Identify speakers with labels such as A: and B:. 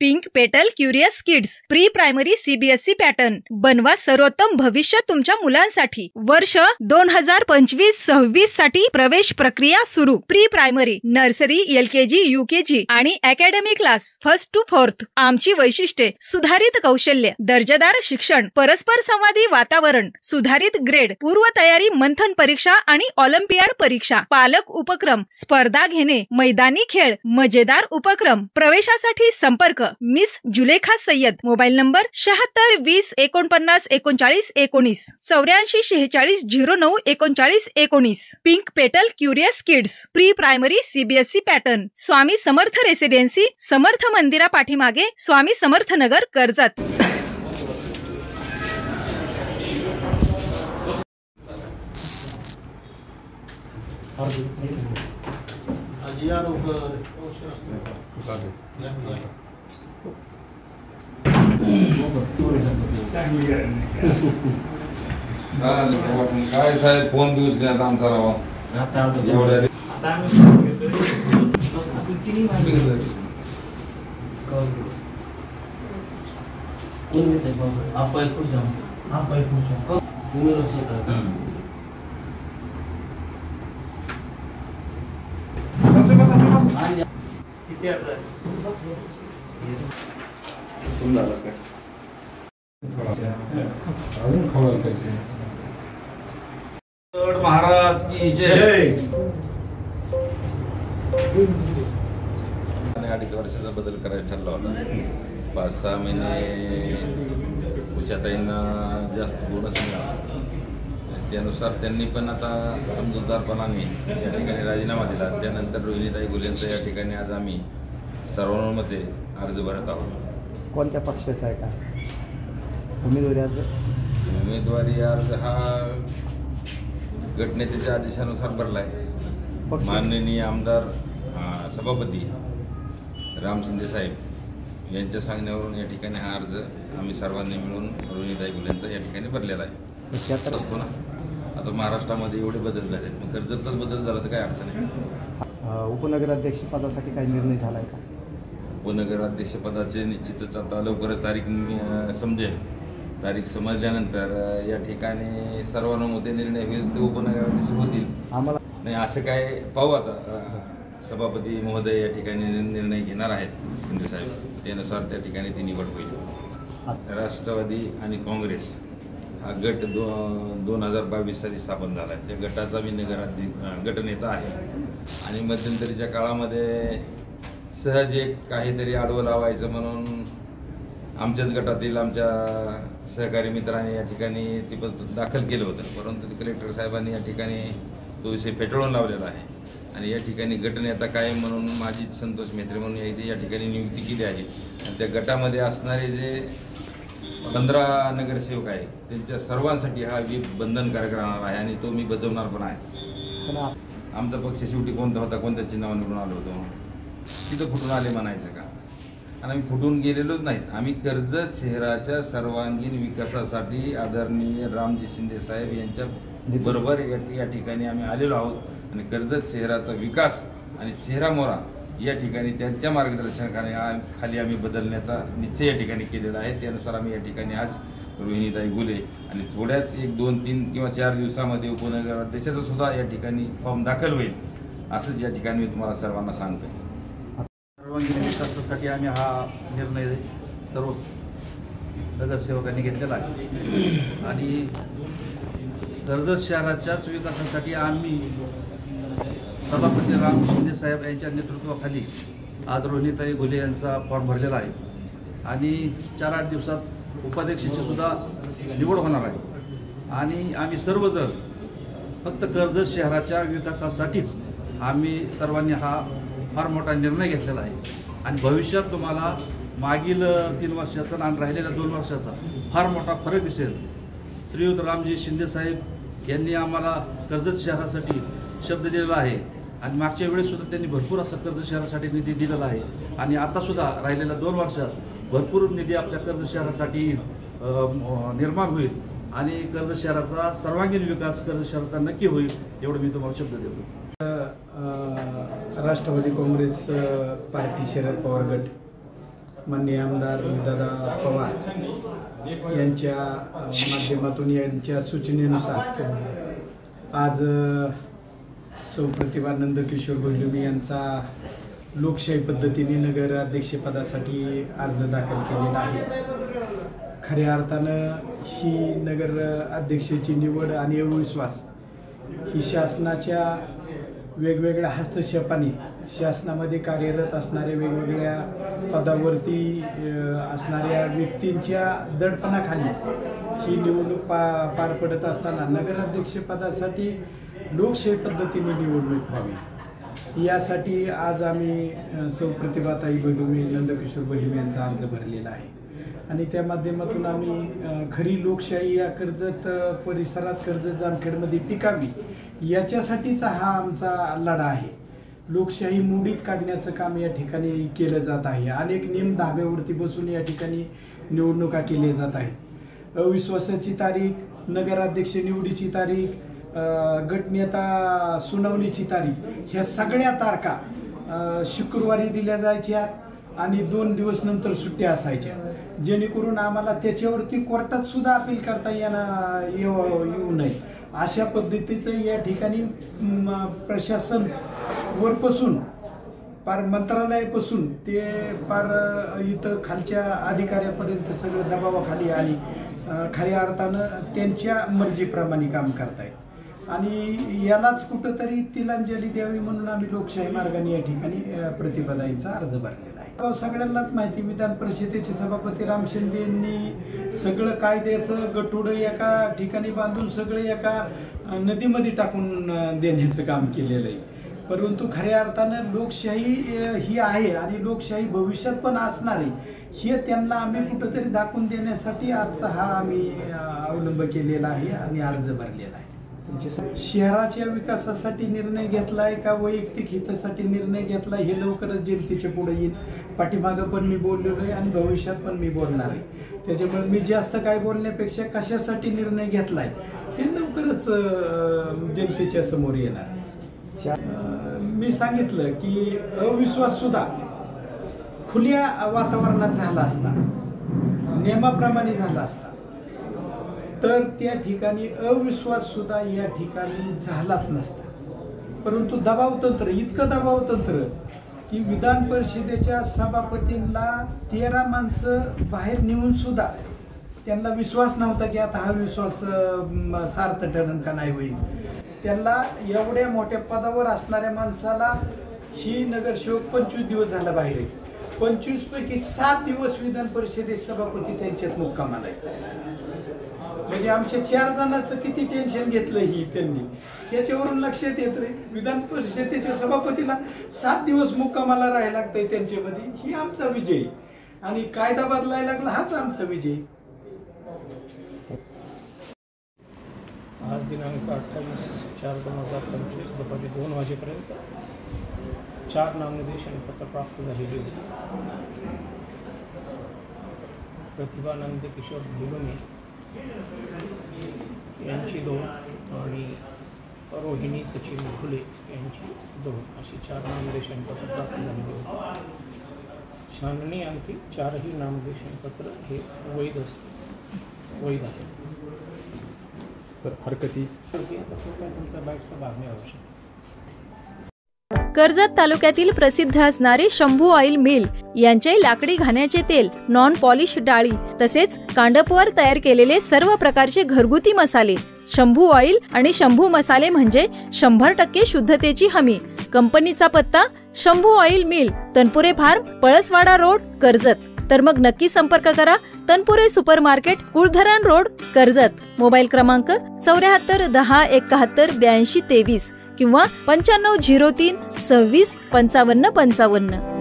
A: Pink petal curious kids pre primary CBSE pattern बनवा सर्वोत्तम भविष्य तुमच्या मुलांसाठी। वर्ष 2025-26 साठी प्रवेश प्रक्रिया सुरू। Pre primary nursery LKG UKG आणि academy class 1st to 4th। आमची वैशिष्ट्ये सुधारित कौशल्य, दर्जेदार शिक्षण, परस्पर संवादी वातावरण, सुधारित ग्रेड, पूर्व तयारी, मंथन परीक्षा आणि ऑलिम्पियाड परीक्षा, पालक उपक्रम, स्पर्धा घेणे, मैदानी खेळ, मजेदार उपक्रम। प्रवेशासाठी संपर्क miss Zulekha Sayyed. Mobile number 76 20 49 39 19 84 46 09 39 19। Pink petal curious kids pre primary CBSE pattern, Swami Samarth residency, Samarth मंदिरा पाठीमागे, स्वामी समर्थ नगर, कर्जत।
B: काय साहेब फोन दिवस घेण्यात आमचा रावा महाराज की जय। 2.5 वर्षाचा बदल करायचा ठरला होता। 5-6 महिने उषाताईंना जास्त बोनस मिळाला, त्यानुसार त्यांनी पण आता समजूतदारपणाने या ठिकाणी राजीनामा दिला। त्यानंतर रोहिणीताई गुलेंचा या ठिकाणी आज आम्ही सर्वानुमते अर्ज भरत आहोत।
C: कोणत्या पक्षाचा आहे का
B: उमेदवारी अर्ज हा गटनेत्याच्या आदेशानुसार भरला आहे। माननीय आमदार सभापती राम शिंदे साहेब यांच्या सांगण्यावरून या ठिकाणी हा अर्ज आम्ही सर्वांनी मिळून रोहिणीताई गुलेंचा या ठिकाणी भरलेला आहे। असतो ना, आता महाराष्ट्रामध्ये एवढे बदल झाले, मग कर्जतलाच बदल झाला तर काय अडचण आहे।
C: उपनगराध्यक्ष पदासाठी काही निर्णय झाला आहे का?
B: उपनगराध्यक्ष पदाचे निश्चितच आता लवकरच तारीख समजेल। तारीख समजल्यानंतर या ठिकाणी सर्वानुमते निर्णय होईल, ते उपनगराध्यक्ष होतील।
C: आम्हाला
B: नाही असं काय पाहू आता, सभापती महोदय या ठिकाणी निर्णय घेणार आहेत शिंदे साहेब, त्यानुसार त्या ठिकाणी ती निवड होईल। राष्ट्रवादी आणि काँग्रेस हा गट 2022 साली स्थापन झाला आहे। त्या गटाचा मी गटनेता आहे आणि मध्यंतरीच्या काळामध्ये सहज एक काहीतरी आडवं लावायचं म्हणून आमच्याच गटातील आमच्या सहकारी मित्रांनी या ठिकाणी ती दाखल केलं होतं, परंतु ते कलेक्टर साहेबांनी या ठिकाणी तो विषय फेटाळून लावलेला आहे आणि या ठिकाणी गटनेता कायम म्हणून माझी संतोष मेत्रे म्हणून या ठिकाणी नियुक्ती केली आहे। आणि त्या गटामध्ये असणारे जे 15 नगरसेवक आहेत त्यांच्या सर्वांसाठी हा बंधनकारक राहणार आहे आणि तो मी बजावणार पण आहे। आमचा पक्ष शेवटी कोणता होता, कोणत्या चिन्हावर निवडून आलो होतो, तिथं फुटून आले म्हणायचं का? आणि आम्ही फुटून गेलेलोच नाहीत। आम्ही कर्जत शहराच्या सर्वांगीण विकासासाठी आदरणीय रामजी शिंदे साहेब यांच्या बरोबर या ठिकाणी आम्ही आलेलो आहोत आणि कर्जत शहराचा विकास आणि चेहरामोहरा या ठिकाणी त्यांच्या मार्गदर्शनाखाली आम्ही बदलण्याचा निश्चय या ठिकाणी केलेला आहे। त्यानुसार आम्ही या ठिकाणी आज रोहिणीताई गुले आणि थोड्याच 1, 2, 3 किंवा 4 दिवसामध्ये उपनगराध्यक्षाचा सुद्धा या ठिकाणी फॉर्म दाखल होईल, असंच या ठिकाणी मी तुम्हाला सर्वांना सांगतोय।
D: सर्वांगीण विकासासाठी आम्ही हा निर्णय सर्व नगरसेवकांनी घेतलेला आहे आणि कर्जत शहराच्याच विकासासाठी आम्ही सभापती राम शिंदे साहेब यांच्या नेतृत्वाखाली आज रोहिणीताई गुले यांचा फॉर्म भरलेला आहे आणि 4-8 दिवसात उपाध्यक्षाची सुद्धा निवड होणार आहे आणि आम्ही सर्वजण फक्त कर्जत शहराच्या विकासासाठीच आम्ही सर्वांनी हा फार मोठा निर्णय घेतलेला आहे आणि भविष्यात तुम्हाला मागील 3 वर्षाचा आणि राहिलेल्या 2 वर्षाचा फार मोठा फरक दिसेल। श्रीयुत रामजी शिंदे साहेब यांनी आम्हाला कर्जत शहरासाठी शब्द दिलेला आहे आणि मागच्या वेळेससुद्धा त्यांनी भरपूर असा कर्जत शहरासाठी निधी दिलेला आहे आणि आतासुद्धा राहिलेल्या 2 वर्षात भरपूर निधी आपल्या कर्जत शहरासाठी निर्माण होईल आणि कर्जत शहराचा सर्वांगीण विकास कर्जत शहराचा नक्की होईल, एवढं मी तुम्हाला शब्द देतो।
E: राष्ट्रवादी काँग्रेस पार्टी शरद पवार गट माननीय आमदार दादा पवार यांच्या माध्यमातून यांच्या सूचनेनुसार आज सौ प्रतिभा नंदकिशोर भैलुमी यांचा लोकशाही पद्धतीने नगर अध्यक्षपदासाठी अर्ज दाखल केलेला आहे। खऱ्या अर्थानं ही नगर अध्यक्षाची निवड आणि अविश्वास ही शासनाच्या वेगवेगळ्या हस्तक्षेपाने शासनामध्ये कार्यरत असणाऱ्या वेगवेगळ्या पदावरती असणाऱ्या व्यक्तींच्या दडपणाखाली ही निवडणूक पार पडत असताना नगराध्यक्षपदासाठी लोकशाही पद्धतीने निवडणूक व्हावी यासाठी आज आम्ही सौ प्रतिभाताई भैलुमी नंदकिशोर भैलुमी यांचा अर्ज भरलेला आहे आणि त्या माध्यमातून आम्ही खरी लोकशाही या कर्जत परिसरात कर्जत जामखेडमध्ये टिकावी याच्यासाठीचा हा आमचा लढा आहे। लोकशाही मोडीत काढण्याचं काम या ठिकाणी केलं जात आहे। अनेक नियम धाब्यावरती बसून या ठिकाणी निवडणुका केल्या जात आहेत। अविश्वासाची तारीख, नगराध्यक्ष निवडीची तारीख, गटनेता सुनावणीची तारीख ह्या सगळ्या तारखा शुक्रवारी दिल्या जायच्या आणि 2 दिवस नंतर सुट्ट्या असायच्या, जेणेकरून आम्हाला त्याच्यावरती कोर्टात सुद्धा अपील करता येऊ नये अशा पद्धतीचं या ठिकाणी प्रशासन वरपासून पार मंत्रालयापासून ते पार इथं खालच्या अधिकाऱ्यापर्यंत सगळं दबावाखाली आणि खऱ्या अर्थानं त्यांच्या मर्जीप्रमाणे काम करतायत आणि यालाच कुठंतरी तिलांजली द्यावी म्हणून आम्ही लोकशाही मार्गाने या ठिकाणी प्रतिभाताईंचा अर्ज भरलेला आहे। सगळ्यांनाच माहिती, विधान परिषदेचे सभापती राम शिंदे यांनी सगळं कायद्याचं गठुडं एका ठिकाणी बांधून सगळं एका नदीमध्ये टाकून देण्याचं काम केलेलं आहे। परंतु खऱ्या अर्थानं लोकशाही ही आहे आणि लोकशाही भविष्यात पण असणार आहे हे त्यांना आम्ही कुठंतरी दाखवून देण्यासाठी आजचा हा आम्ही अवलंब केलेला आहे आणि अर्ज भरलेला आहे। शहराच्या विकासासाठी निर्णय घेतलाय का वैयक्तिक हितासाठी निर्णय घेतलाय हे लवकरच जनतेच्या पुढे येईल। पाठीमागं पण मी बोललेलो आहे आणि भविष्यात पण मी बोलणार आहे, त्याच्यामुळे मी जास्त काय बोलण्यापेक्षा कशासाठी निर्णय घेतलाय हे लवकरच जनतेच्या समोर येणार आहे। मी सांगितलं की अविश्वास सुद्धा खुल्या वातावरणात झाला असता, नियमाप्रमाणे झाला असता तर त्या ठिकाणी अविश्वास सुद्धा या ठिकाणी झालाच नसता। परंतु दबाव तंत्र, इतकं दबाव तंत्र की विधान परिषदेच्या सभापतींना 13 माणसं बाहेर नेऊन सुद्धा त्यांना विश्वास नव्हता की आता हा विश्वास सार्थ ठरेल का नाही होईल। त्यांना एवढ्या मोठ्या पदावर असणाऱ्या माणसाला ही नगरसेवक 25 दिवस झाला बाहेर आहे, 25 पैकी 7 दिवस विधान परिषदेचे सभापती त्यांच्यात मुक्कामाला आहेत। म्हणजे आमच्या 4 जणांचं किती टेन्शन घेतलं ही त्यांनी, याच्यावरून लक्षात येत रे विधान परिषदेच्या सभापतीला 7 दिवस मुक्कामाला राहायला लागतंय त्यांच्यामध्ये, ही आमचा विजय आणि कायदा बदलायला लागला हाच आमचा विजय।
F: आज दिनांक 28/4/2025 दुपारी 2 वाजेपर्यंत 4 नामनिर्देशन पत्र प्राप्त झालेली होती। प्रतिभा नंदकिशोर भैलुमी यांची 2 आणि रोहिणी सचिन घुले यांची 2 अशी 4 नामनिर्देशन पत्र प्राप्त झालेली होती। छाननी अंती 4ही नामनिर्देशन पत्र हे वैध आहे।
C: सर हरकती
F: आता तो काय तुमचा बाईटचा भाग नाही आवश्यक।
A: कर्जत तालुक्यातील प्रसिद्ध असणारे शंभू ऑइल मिल यांचे लाकडी घाण्याचे तेल, नॉन पॉलिश डाळी तसेच कांडपवर तयार केलेले सर्व प्रकारचे घरगुती मसाले। शंभू ऑइल आणि शंभू मसाले म्हणजे 100% शुद्धतेची हमी। कंपनीचा पत्ता Shambhu oil mill, Tanpure farm, Palaswada road, Karjat. तर मग नक्की संपर्क करा Tanpure super market, Kuldharan road, Karjat. Mobile क्रमांक 74 10 71 82 23 किंवा 95 03 26 55 55।